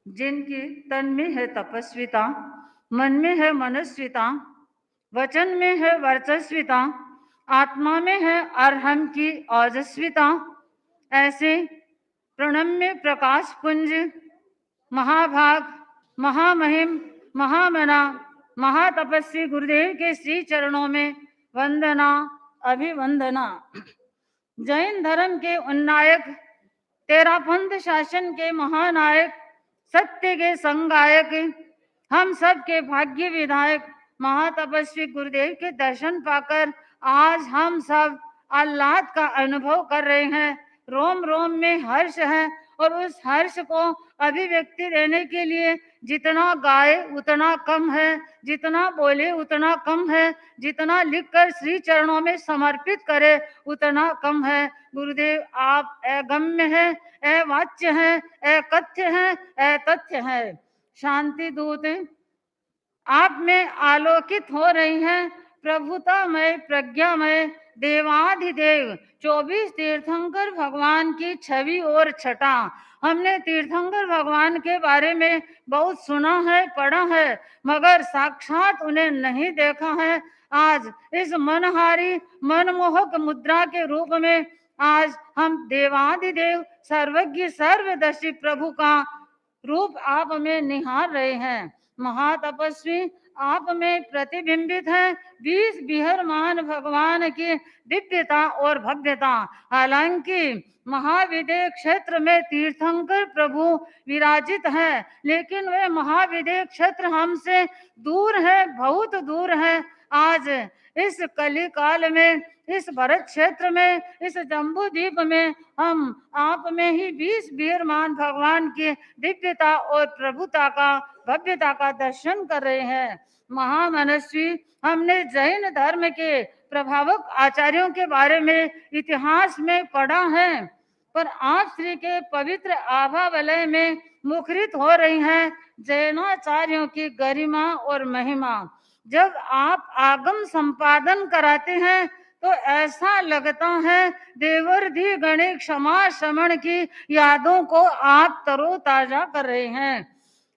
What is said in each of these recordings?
जिनकी तन में है तपस्विता, मन में है मनस्विता, वचन में है वर्चस्विता, आत्मा में है अरहम की ओजस्विता, ऐसे प्रणम्य प्रकाश पुंज, महाभाग, महामहिम, महामना, महातपस्वी गुरुदेव के श्री चरणों में वंदना, अभिवंदना। जैन धर्म के उन्नायक, तेरापंथ शासन के महानायक, सत्य के संगायक, हम सब के भाग्य विधायक महातपस्वी गुरुदेव के दर्शन पाकर आज हम सब आह्लाद का अनुभव कर रहे हैं। रोम रोम में हर्ष है और उस हर्ष को अभिव्यक्ति देने के लिए जितना गाए उतना कम है, जितना बोले उतना कम है, जितना लिखकर श्री चरणों में समर्पित करे उतना कम है। गुरुदेव आप अगम्य है, अवाच्य है, अकथ्य है, अतथ्य है। शांति दूत आप में आलोकित हो रही हैं, प्रभुतामय प्रज्ञामय देवाधिदेव 24 तीर्थंकर भगवान की छवि और छटा। हमने तीर्थंकर भगवान के बारे में बहुत सुना है, पढ़ा है, मगर साक्षात उन्हें नहीं देखा है। आज इस मनहारी मनमोहक मुद्रा के रूप में आज हम देवाधिदेव सर्वज्ञ सर्वदर्शी प्रभु का रूप आप में निहार रहे हैं। महातपस्वी आप में प्रतिबिंबित है 20 बिहरमान भगवान की दिव्यता और भव्यता। हालांकि महाविदेह क्षेत्र में तीर्थंकर प्रभु विराजित है, लेकिन वे महाविदेह क्षेत्र हमसे दूर है, बहुत दूर है। आज इस कली काल में, इस भरत क्षेत्र में, इस जम्बू द्वीप में हम आप में ही 20 बिहरमान भगवान की दिव्यता और प्रभुता का, भव्यता का दर्शन कर रहे हैं। महामनस्वी हमने जैन धर्म के प्रभावक आचार्यों के बारे में इतिहास में पढ़ा है, पर आप श्री के पवित्र आभा वलय में मुखरित हो रही हैं जैनाचार्यों की गरिमा और महिमा। जब आप आगम संपादन कराते हैं तो ऐसा लगता है देवर्धि गणित क्षमा श्रमण की यादों को आप तरोताजा कर रहे हैं।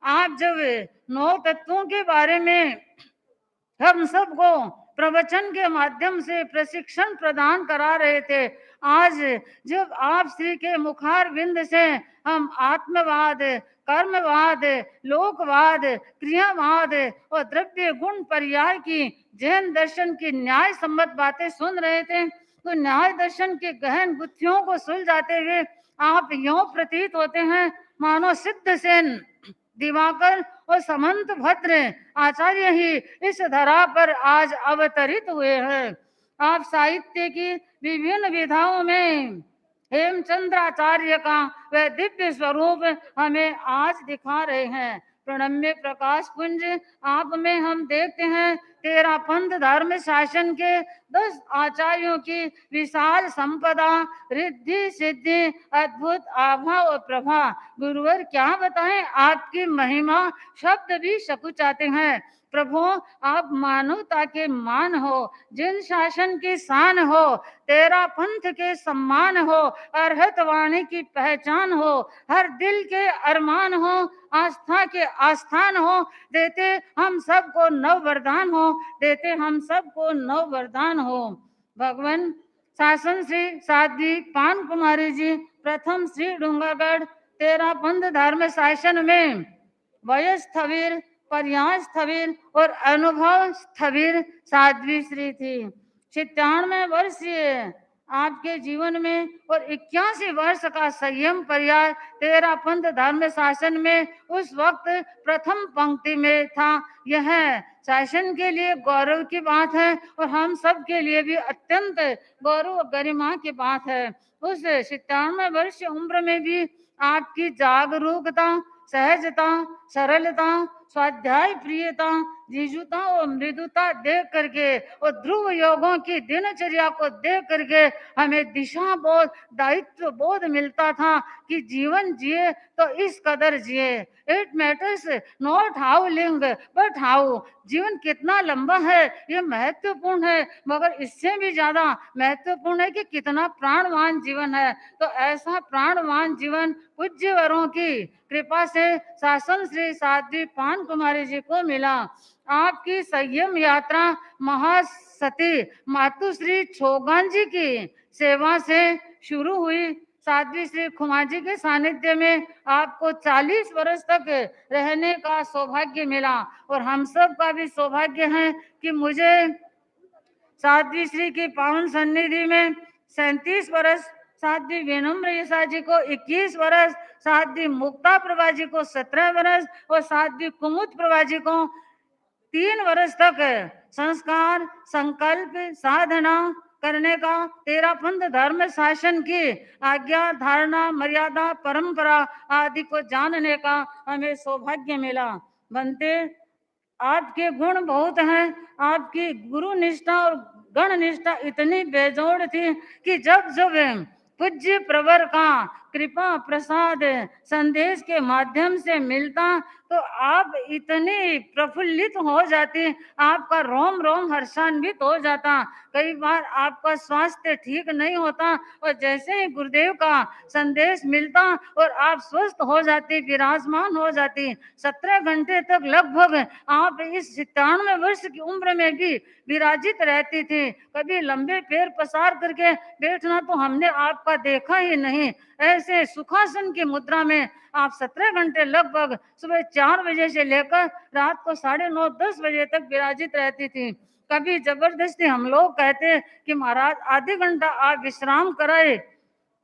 आप जब 9 तत्वों के बारे में हम सबको प्रवचन के माध्यम से प्रशिक्षण प्रदान करा रहे थे, आज जब आप श्री के मुखार बिंद से हम आत्मवाद, कर्मवाद, लोकवाद, क्रियावाद और द्रव्य गुण पर्याय की जैन दर्शन की न्याय सम्मत बातें सुन रहे थे, तो न्याय दर्शन के गहन गुत्थियों को सुलझाते हुए आप यूं प्रतीत होते हैं मानो सिद्ध सेन, दिवाकर और समंत भद्र आचार्य ही इस धरा पर आज अवतरित हुए हैं। आप साहित्य की विभिन्न विधाओं में हेमचंद्राचार्य का वह दिव्य स्वरूप हमें आज दिखा रहे हैं। प्रणम्य प्रकाश पुंज आप में हम देखते हैं तेरा पंथ धर्म शासन के 10 आचार्यों की विशाल संपदा, रिद्धि सिद्धि, अद्भुत आभा और प्रभा। गुरुवर क्या बताएं आपकी महिमा, शब्द भी सकुचाते हैं। प्रभु आप मानवता के मान हो, जिन शासन की शान हो, तेरा पंथ के सम्मान हो, अरहत वाणी की पहचान हो, हर दिल के अरमान हो, आस्था के आस्थान हो, देते हम सबको नव वरदान हो, देते हम सबको नव वरदान हो। भगवान शासन श्री साध्वी पान कुमारी जी प्रथम श्री डूंगरगढ़ तेरा पंथ धर्म शासन में वयस स्थविर, पर्यास स्थविर और अनुभव स्थविर साध्वी श्री थी। 97 वर्षीय आपके जीवन में और 81 वर्ष का संयम पर्याय तेरा पंथ धर्म शासन में उस वक्त प्रथम पंक्ति में था। यह शासन के लिए गौरव की बात है और हम सब के लिए भी अत्यंत गौरव और गरिमा की बात है। उस 97 वर्ष उम्र में भी आपकी जागरूकता, सहजता, सरलता, स्वाध्याय प्रियता, जीजुता और मृदुता देख करके और ध्रुव योगों की दिनचर्या को देख करके हमें दिशा बोध, दायित्व बोध मिलता था कि जीवन जिए तो इस कदर जिए। इट मैटर्स नॉट हाउ लिंग बट हाउ, जीवन कितना लंबा है ये महत्वपूर्ण है, मगर इससे भी ज्यादा महत्वपूर्ण है कि कितना प्राणवान जीवन है। तो ऐसा प्राणवान जीवन पूज्य वरों की कृपा से शासन श्री साध्वी पान कुमारी जी को मिला। आपकी संयम यात्रा महासती मातुश्री छोगान जी की सेवा से शुरू हुई। साध्वी श्री खुमा जी के सानिध्य में आपको 40 वर्ष तक रहने का सौभाग्य मिला और हम सब का भी सौभाग्य है कि मुझे साध्वी श्री की पावन सन्निधि में 37 वर्ष, साध्वी विनम्र ईसा जी को 21 वर्ष, साध्वी मुक्ता प्रभा जी को 17 वर्ष और साध्वी कुमुद प्रभा जी को 3 वर्ष तक संस्कार, संकल्प, साधना करने का, तेरापंथ धर्म शासन की आज्ञा, धारणा, मर्यादा, परंपरा आदि को जानने का हमें सौभाग्य मिला। बनते आपके गुण बहुत हैं, आपकी गुरु निष्ठा और गण निष्ठा इतनी बेजोड़ थी कि जब जब पूज्य प्रवर का कृपा प्रसाद संदेश के माध्यम से मिलता तो आप इतनी प्रफुल्लित हो जाती, आपका रोम रोम हर्षान्वित हो जाता। कई बार आपका स्वास्थ्य ठीक नहीं होता और जैसे ही गुरुदेव का संदेश मिलता और आप स्वस्थ हो जाती, विराजमान हो जाती। 17 घंटे तक लगभग आप इस 97 वर्ष की उम्र में भी विराजित रहती थी। कभी लंबे पैर पसार करके बैठना तो हमने आपका देखा ही नहीं। ऐसे सुखासन की मुद्रा में आप 17 घंटे लगभग सुबह 4 बजे से लेकर रात को 9:30 10 बजे तक विराजित रहती थी। कभी जबरदस्ती हम लोग कहते कि महाराज आधे घंटा आप विश्राम कराए,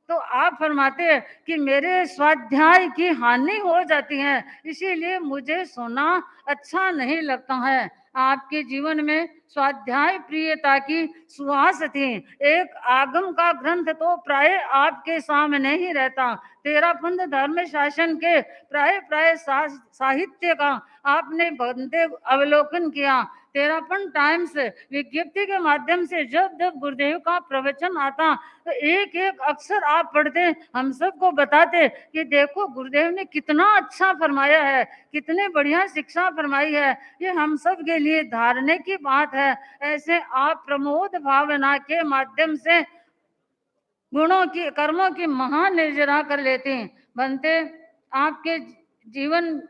तो आप फरमाते हैं कि मेरे स्वाध्याय की हानि हो जाती है, इसीलिए मुझे सोना अच्छा नहीं लगता है। आपके जीवन में स्वाध्याय प्रियता की सुहास थी। एक आगम का ग्रंथ तो प्राय आपके सामने ही रहता। तेरापंथ धर्म शासन के प्राय प्राय साहित्य का आपने बनते अवलोकन किया। तेरापंथ टाइम्स विज्ञप्ति के माध्यम से जब जब गुरुदेव का प्रवचन आता तो एक एक अक्षर आप पढ़ते, हम सबको बताते कि देखो गुरुदेव ने कितना अच्छा फरमाया है, कितने बढ़िया शिक्षा फरमाई है, ये हम सब के लिए धारने की बात है। ऐसे आप प्रमोद भावना के माध्यम से गुणों की कर्मों की महान निर्जरा कर लेते हैं। बनते आपके जीवन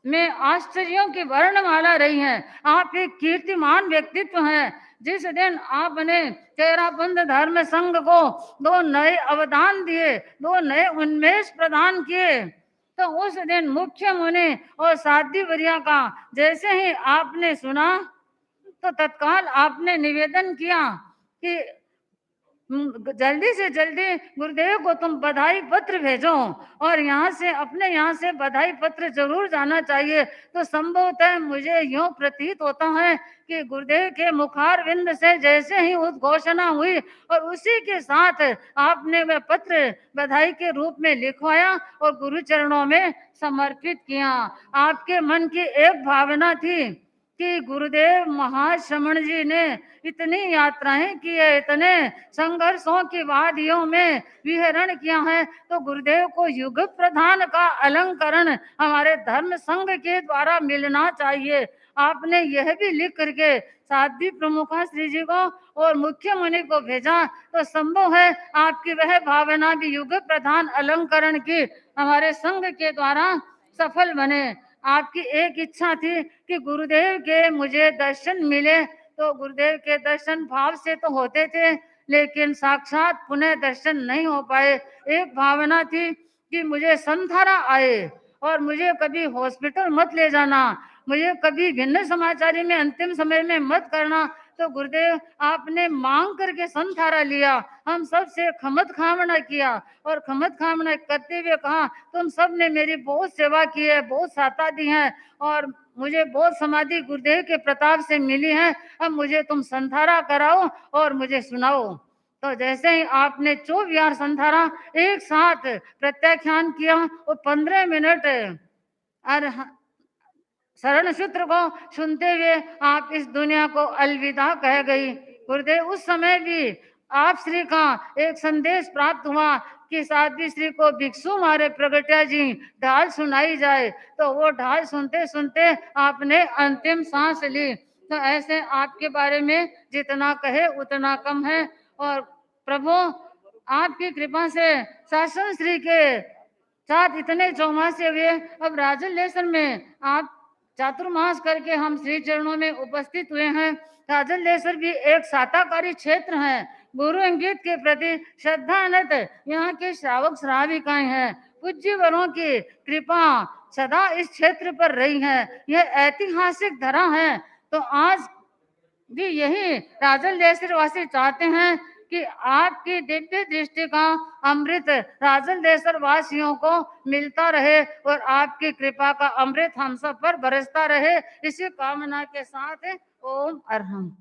में आश्चर्यों की वर्णमाला रही है। आप एक कीर्तिमान व्यक्तित्व हैं। जिस दिन आपने तेरापंथ धर्म संघ को 2 नए अवदान दिए, 2 नए उन्मेष प्रदान किए, तो उस दिन मुख्य मुनि और साध्वी वरिया का जैसे ही आपने सुना तो तत्काल आपने निवेदन किया कि जल्दी से जल्दी गुरुदेव को तुम बधाई पत्र भेजो और यहाँ से अपने यहाँ से बधाई पत्र जरूर जाना चाहिए। तो संभवतः मुझे यूं प्रतीत होता है कि गुरुदेव के मुखारविंद से जैसे ही उद्घोषणा हुई और उसी के साथ आपने वह पत्र बधाई के रूप में लिखवाया और गुरु चरणों में समर्पित किया। आपके मन की एक भावना थी कि गुरुदेव महाश्रमण जी ने इतनी यात्राएं की है, इतने संघर्षों की वादियों में विहरण किया है, तो गुरुदेव को युग प्रधान का अलंकरण हमारे धर्म संघ के द्वारा मिलना चाहिए। आपने यह भी लिख करके साध्वी प्रमुखा श्री जी को और मुख्य मुनि को भेजा, तो संभव है आपकी वह भावना भी युग प्रधान अलंकरण की हमारे संघ के द्वारा सफल बने। आपकी एक इच्छा थी कि गुरुदेव के मुझे दर्शन मिले, तो गुरुदेव के दर्शन भाव से तो होते थे लेकिन साक्षात पुनः दर्शन नहीं हो पाए। एक भावना थी कि मुझे संथारा आए और मुझे कभी हॉस्पिटल मत ले जाना, मुझे कभी भिन्न समाचारी में अंतिम समय में मत करना। तो गुरुदेव आपने मांग करके संथारा लिया, हम सब से खमत खामना किया और खमत खामना करते हुए कहा तुम सब ने मेरी बहुत सेवा की है, बहुत सहायता दी है और मुझे बहुत समाधि गुरुदेव के प्रताप से मिली है, अब मुझे तुम संथारा कराओ और मुझे सुनाओ। तो जैसे ही आपने 24 संथारा एक साथ प्रत्याख्यान किया और 15 मिनट शरण सूत्र को सुनते हुए आप इस दुनिया को अलविदा कह गई। गुरुदेव, उस समय भी आप श्री का एक संदेश प्राप्त हुआ कि साध्वी श्री को भिक्षु मारे प्रगट्या जी ढाल सुनाई जाए, तो वो ढाल सुनते सुनते आपने अंतिम सांस ली। तो ऐसे आपके बारे में जितना कहे उतना कम है। और प्रभु, आपकी कृपा से शासन श्री के साथ इतने चौमासे हुए, अब राजलेश्वर में आप चातुर्मास करके हम श्री चरणों में उपस्थित हुए हैं। राजलेश्वर भी एक साताकारी क्षेत्र है। गुरु अंकित के प्रति श्रद्धा अनंत यहाँ के श्रावक श्राविकाएं हैं। पूज्य वरों की कृपा सदा इस क्षेत्र पर रही है। यह ऐतिहासिक धरा है। तो आज भी यही राजलेश्वर वासी चाहते हैं कि आपकी दिव्य दृष्टि का अमृत राजलेश्वर वासियों को मिलता रहे और आपकी कृपा का अमृत हम सब पर बरसता रहे। इसी कामना के साथ ओम अरहम।